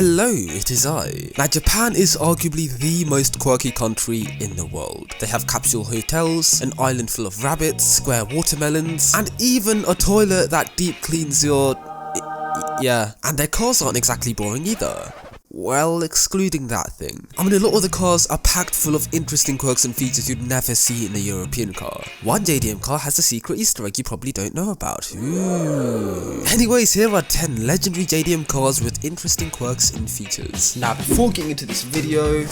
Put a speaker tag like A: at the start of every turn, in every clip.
A: Hello, it is I. Now Japan is arguably the most quirky country in the world. They have capsule hotels, an island full of rabbits, square watermelons, and even a toilet that deep cleans your... yeah. And their cars aren't exactly boring either. Well, excluding that thing. I mean, a lot of the cars are packed full of interesting quirks and features you'd never see in a European car. One JDM car has a secret Easter egg you probably don't know about. Ooh. Anyways, here are 10 legendary JDM cars with interesting quirks and features. Now, before getting into this video,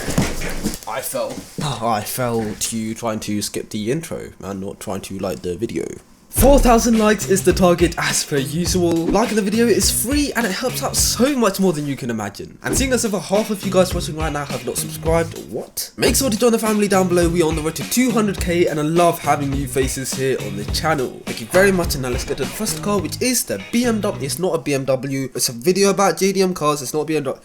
A: I fell to trying to skip the intro and not trying to like the video. 4,000 likes is the target as per usual. Liking the video is free and it helps out so much more than you can imagine. And seeing as over half of you guys watching right now have not subscribed, what? Make sure to join the family down below. We are on the road to 200k and I love having new faces here on the channel. Thank you very much, and now let's get to the first car, which is the BMW. It's not a BMW, it's a video about JDM cars. It's not BMW.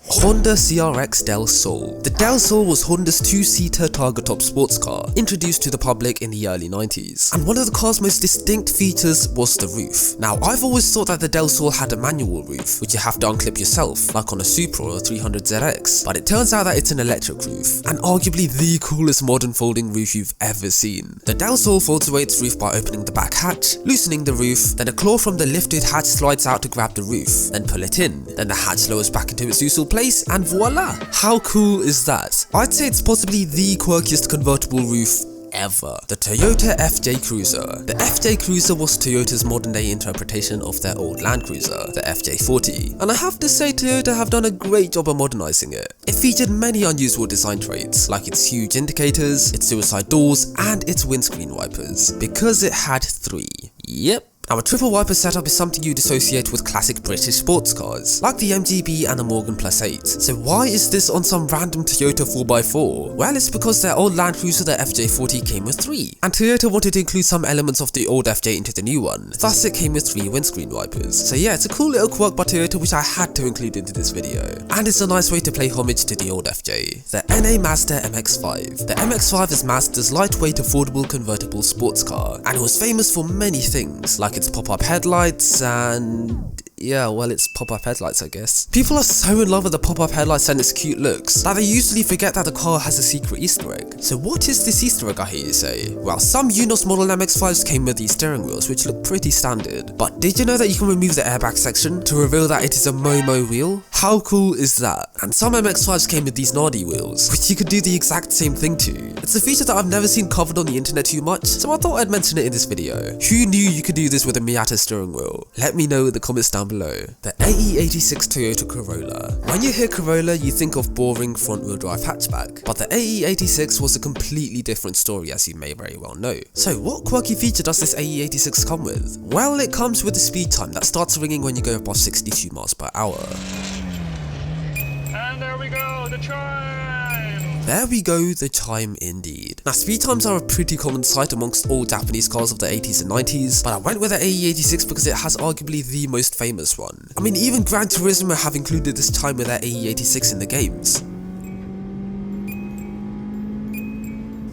A: Honda CRX Del Sol. The Del Sol was Honda's two-seater targa-top sports car, introduced to the public in the early 90s. And one of the car's most distinct features was the roof. Now, I've always thought that the Del Sol had a manual roof, which you have to unclip yourself, like on a Supra or a 300ZX. But it turns out that it's an electric roof, and arguably the coolest modern folding roof you've ever seen. The Del Sol folds away its roof by opening the back hatch, loosening the roof, then a claw from the lifted hatch slides out to grab the roof, then pull it in, then the hatch lowers back into its usual place, and voila! How cool is that? I'd say it's possibly the quirkiest convertible roof ever. The Toyota FJ Cruiser. The FJ Cruiser was Toyota's modern day interpretation of their old Land Cruiser, the FJ40. And I have to say Toyota have done a great job of modernizing it. It featured many unusual design traits, like its huge indicators, its suicide doors, and its windscreen wipers, because it had 3. Yep. Now, a triple wiper setup is something you'd associate with classic British sports cars, like the MGB and the Morgan Plus 8. So why is this on some random Toyota 4x4? Well, it's because their old Land Cruiser, the FJ40, came with 3. And Toyota wanted to include some elements of the old FJ into the new one, thus it came with 3 windscreen wipers. So yeah, it's a cool little quirk by Toyota which I had to include into this video. And it's a nice way to pay homage to the old FJ. The NA Mazda MX-5. The MX-5 is Mazda's lightweight, affordable, convertible sports car, and it was famous for many things, like its pop-up headlights and... yeah, well, it's pop-up headlights, I guess. People are so in love with the pop-up headlights and its cute looks that they usually forget that the car has a secret Easter egg. So what is this Easter egg, I hear you say? Well, some UNOS model MX-5s came with these steering wheels, which look pretty standard. But did you know that you can remove the airbag section to reveal that it is a Momo wheel? How cool is that? And some MX-5s came with these Nardi wheels, which you could do the exact same thing to. It's a feature that I've never seen covered on the internet too much, so I thought I'd mention it in this video. Who knew you could do this with a Miata steering wheel? Let me know in the comments down below. The AE86 Toyota Corolla. When you hear Corolla, you think of boring front-wheel drive hatchback, but the AE86 was a completely different story, as you may very well know. So what quirky feature does this AE86 come with? Well, it comes with a speed time that starts ringing when you go above 62 miles per hour.
B: And there we go, the chime!
A: There we go, the chime indeed. Now, speed times are a pretty common sight amongst all Japanese cars of the 80s and 90s, but I went with the AE86 because it has arguably the most famous one. I mean, even Gran Turismo have included this chime with their AE86 in the games.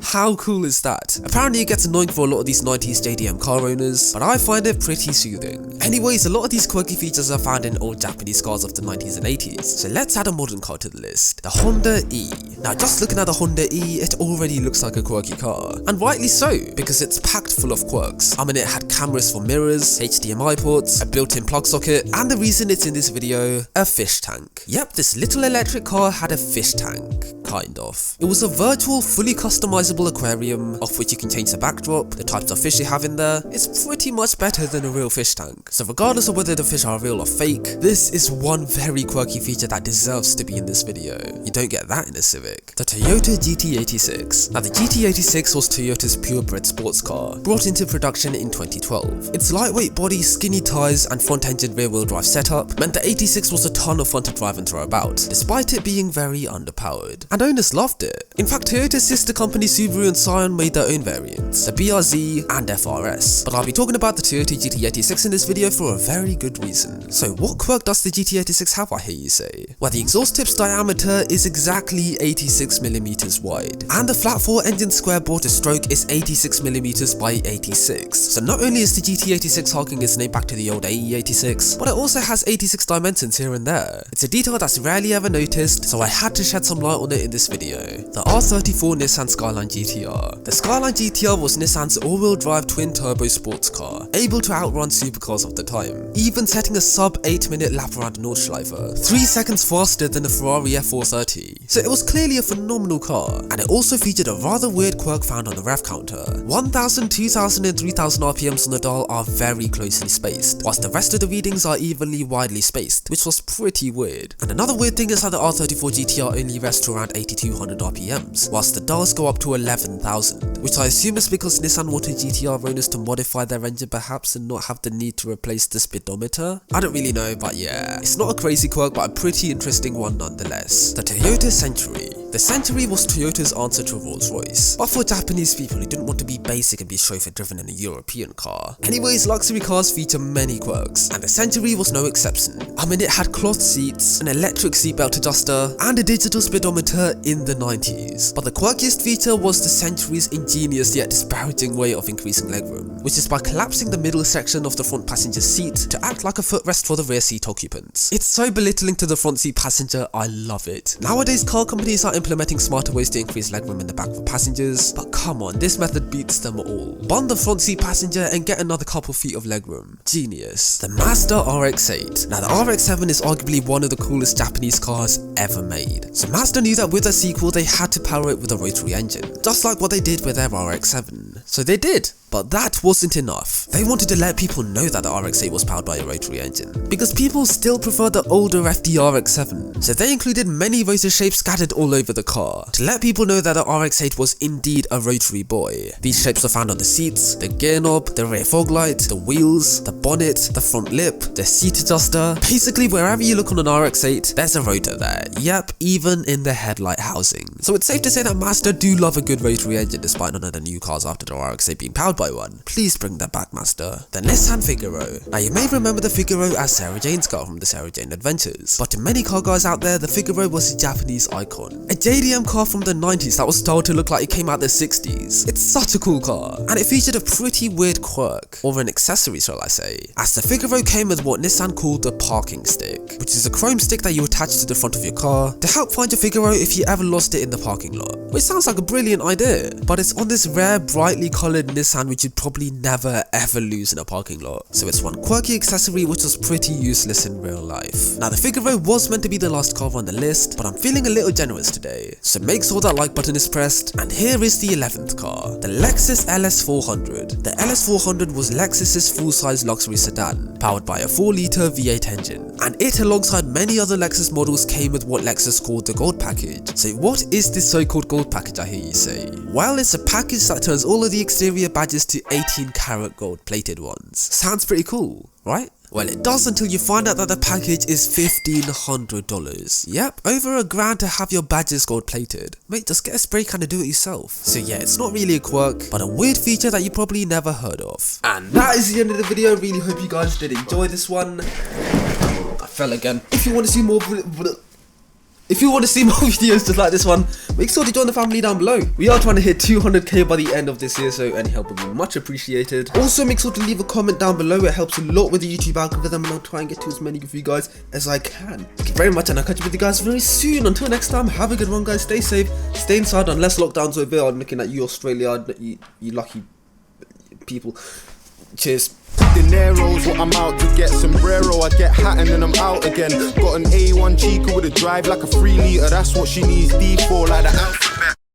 A: How cool is that? Apparently it gets annoying for a lot of these 90s JDM car owners, but I find it pretty soothing. Anyways, a lot of these quirky features are found in old Japanese cars of the 90s and 80s, so let's add a modern car to the list, the Honda E. Now, just looking at the Honda E, it already looks like a quirky car, and rightly so, because it's packed full of quirks. I mean, it had cameras for mirrors, HDMI ports, a built-in plug socket, and the reason it's in this video, a fish tank. Yep, this little electric car had a fish tank. Kind of. It was a virtual, fully customizable aquarium, of which you can change the backdrop, the types of fish you have in there. It's pretty much better than a real fish tank. So regardless of whether the fish are real or fake, this is one very quirky feature that deserves to be in this video. You don't get that in a Civic. The Toyota GT86. Now, the GT86 was Toyota's purebred sports car, brought into production in 2012. Its lightweight body, skinny tyres, and front-engine rear-wheel drive setup meant the 86 was a ton of fun to drive and throw about, despite it being very underpowered. And owners loved it. In fact, Toyota's sister company Supra Subaru and Scion made their own variants, the BRZ and FRS, but I'll be talking about the Toyota GT86 in this video for a very good reason. So what quirk does the GT86 have, I hear you say? Well, the exhaust tip's diameter is exactly 86mm wide, and the flat 4 engine square bore to stroke is 86mm by 86. So not only is the GT86 harking its name back to the old AE86, but it also has 86 dimensions here and there. It's a detail that's rarely ever noticed, so I had to shed some light on it in this video. The R34 Nissan Skyline GTR. The Skyline GTR was Nissan's all-wheel drive twin-turbo sports car, able to outrun supercars of the time, even setting a sub 8-minute lap around Nordschleife, 3 seconds faster than the Ferrari F430. So it was clearly a phenomenal car, and it also featured a rather weird quirk found on the rev counter. 1000, 2000 and 3000 RPMs on the dial are very closely spaced, whilst the rest of the readings are evenly widely spaced, which was pretty weird. And another weird thing is that the R34 GTR only rests to around 8200 RPMs, whilst the dials go up to 11,000, which I assume is because Nissan wanted GTR owners to modify their engine perhaps and not have the need to replace the speedometer? I don't really know, but yeah, it's not a crazy quirk but a pretty interesting one nonetheless. The Toyota Century. The Century was Toyota's answer to Rolls-Royce, but for Japanese people who didn't want to be basic and be chauffeur-driven in a European car. Anyways, luxury cars feature many quirks, and the Century was no exception. I mean, it had cloth seats, an electric seatbelt adjuster, and a digital speedometer in the 90s. But the quirkiest feature was the Century's ingenious yet disparaging way of increasing legroom, which is by collapsing the middle section of the front passenger seat to act like a footrest for the rear seat occupants. It's so belittling to the front seat passenger, I love it. Nowadays, car companies are implementing smarter ways to increase legroom in the back for passengers, but come on, this method beats them all. Bond the front seat passenger and get another couple feet of legroom. Genius. The Mazda RX-8. Now the RX-7 is arguably one of the coolest Japanese cars ever made. So Mazda knew that with their sequel they had to power it with a rotary engine, just like what they did with their RX-7. So they did. But that wasn't enough. They wanted to let people know that the RX-8 was powered by a rotary engine, because people still prefer the older FD RX-7. So they included many rotor shapes scattered all over the car, to let people know that the RX-8 was indeed a rotary boy. These shapes are found on the seats, the gear knob, the rear fog light, the wheels, the bonnet, the front lip, the seat adjuster. Basically wherever you look on an RX-8, there's a rotor there. Yep, even in the headlight housing. So it's safe to say that Mazda do love a good rotary engine despite none of the new cars after the RX-8 being powered by one. Please bring that back, Mazda. The Nissan Figaro. Now you may remember the Figaro as Sarah Jane's car from the Sarah Jane Adventures, but to many car guys out there, the Figaro was a Japanese icon. A JDM car from the 90s that was styled to look like it came out the 60s. It's such a cool car, and it featured a pretty weird quirk, or an accessory shall I say, as the Figaro came with what Nissan called the parking stick, which is a chrome stick that you attach to the front of your car to help find your Figaro if you ever lost it in the parking lot. Which sounds like a brilliant idea, but it's on this rare brightly coloured Nissan which you'd probably never ever lose in a parking lot. So it's one quirky accessory which was pretty useless in real life. Now the Figaro was meant to be the last car on the list, but I'm feeling a little generous today. So make sure that like button is pressed, and here is the 11th car. The Lexus LS400. The LS400 was Lexus's full-size luxury sedan, powered by a 4-litre V8 engine, and it alongside many other Lexus models came with what Lexus called the gold package. So what is this so-called gold package, I hear you say? Well, it's a package that turns all of the exterior badges to 18-karat gold plated ones. Sounds pretty cool, right? Well, it does until you find out that the package is $1,500. Yep, over $1,000 to have your badges gold plated. Mate, just get a spray can and do it yourself. So yeah, it's not really a quirk, but a weird feature that you probably never heard of. And that is the end of the video. Really hope you guys did enjoy this one. I fell again. If you want to see more videos just like this one, make sure to join the family down below. We are trying to hit 200k by the end of this year, so any help would be much appreciated. Also, make sure to leave a comment down below. It helps a lot with the YouTube algorithm, and I'll try and get to as many of you guys as I can. Thank you very much, and I'll catch up with you guys very soon. Until next time, have a good one, guys. Stay safe, stay inside unless lockdown's over. I'm looking at you, Australia, you lucky people. Cheers.
C: Dinero's what I'm out to get. Sombrero, I get hat and then I'm out again. Got an A1 Chica with a drive like a 3 litre. That's what she needs D4, like the outfit.